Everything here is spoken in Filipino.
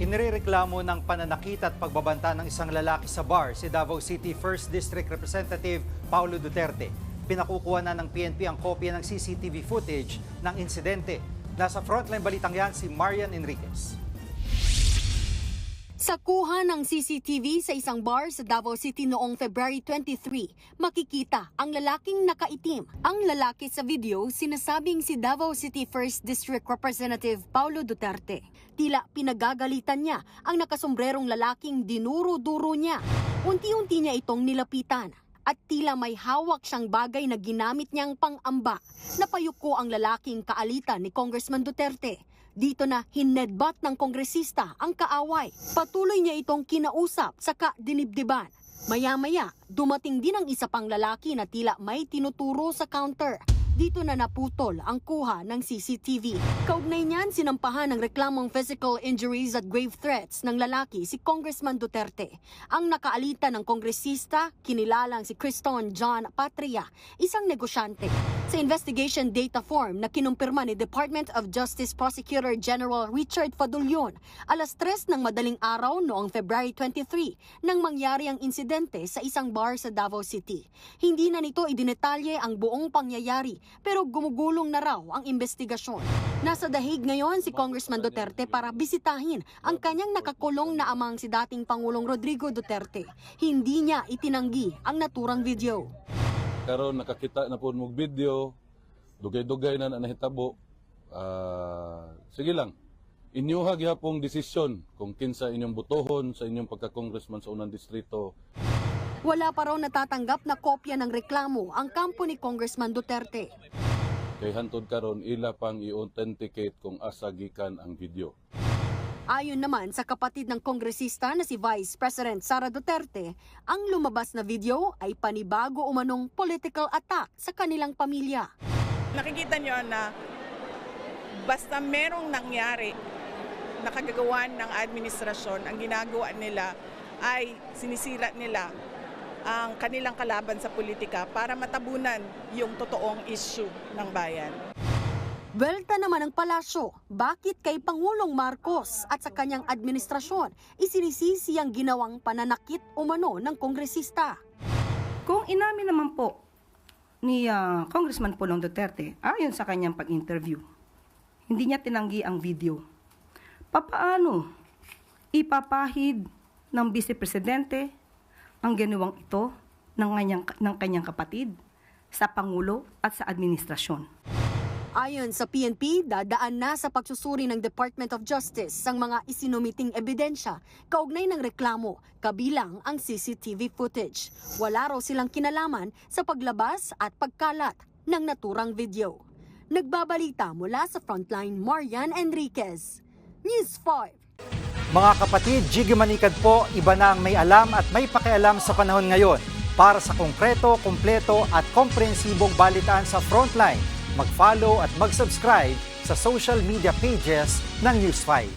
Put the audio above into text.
Inireklamo ng pananakit at pagbabanta ng isang lalaki sa bar si Davao City 1st District Representative Paulo Duterte. Pinakukuha na ng PNP ang kopya ng CCTV footage ng insidente. Nasa frontline balitang yan si Marian Enriquez. Sa kuha ng CCTV sa isang bar sa Davao City noong February 23, makikita ang lalaking nakaitim. Ang lalaki sa video sinasabing si Davao City 1st District Representative Paulo Duterte. Tila pinagagalitan niya ang nakasombrerong lalaking dinuro-duro niya. Unti-unti niya itong nilapitan at tila may hawak siyang bagay na ginamit niyang pang-amba. Napayuko ang lalaking kaalitan ni Congressman Duterte. Dito na hinedbat ng kongresista ang kaaway. Patuloy niya itong kinausap saka dinibdiban. Maya-maya, dumating din ang isa pang lalaki na tila may tinuturo sa counter. Dito na naputol ang kuha ng CCTV. Kaugnay niyan, sinampahan ng reklamong physical injuries at grave threats ng lalaki si Congressman Duterte. Ang nakaalitan ng kongresista, kinilalang si Criston John Patria, isang negosyante. Sa investigation data form na kinumpirma ni Department of Justice Prosecutor General Richard Fadulyon, alas 3 ng madaling araw noong February 23 nang mangyari ang insidente sa isang bar sa Davao City. Hindi na nito idinetalye ang buong pangyayari pero gumugulong na raw ang investigasyon. Nasa dahig ngayon si Congressman Duterte para bisitahin ang kanyang nakakulong na amang si dating Pangulong Rodrigo Duterte. Hindi niya itinanggi ang naturang video. Karon nakakita na po mong video, dugay-dugay na nahitabo. Sige lang, inyuha gyapong desisyon kung kinsa inyong butohon sa inyong pagka-congressman sa unang distrito. Wala pa raw natatanggap na kopya ng reklamo ang kampo ni Congressman Duterte. Kay hantod karon ila pang i-authenticate kung asa gikan ang video. Ayon naman sa kapatid ng kongresista na si Vice President Sara Duterte, ang lumabas na video ay panibago umanong political attack sa kanilang pamilya. Nakikita nyo na basta merong nangyari na kagagawan ng administrasyon, ang ginagawa nila ay sinisira nila ang kanilang kalaban sa politika para matabunan yung totoong issue ng bayan. Welta naman ang palasyo, bakit kay Pangulong Marcos at sa kanyang administrasyon isinisisi ang ginawang pananakit umano ng kongresista? Kung inamin naman po ni Congressman Pulong Duterte, ayon sa kanyang pag-interview, hindi niya tinanggi ang video. Papaano ipapahid ng Vice Presidente ang ginawang ito ng kanyang kapatid sa Pangulo at sa administrasyon? Ayon sa PNP, dadaan na sa pagsusuri ng Department of Justice ang mga isinumiting ebidensya kaugnay ng reklamo, kabilang ang CCTV footage. Wala raw silang kinalaman sa paglabas at pagkalat ng naturang video. Nagbabalita mula sa Frontline, Marian Enriquez, News 5. Mga kapatid, Jiggy Manikad po, iba na ang may alam at may pakialam sa panahon ngayon. Para sa konkreto, kumpleto at komprehensibong balitaan sa Frontline, mag-follow at mag-subscribe sa social media pages ng News 5.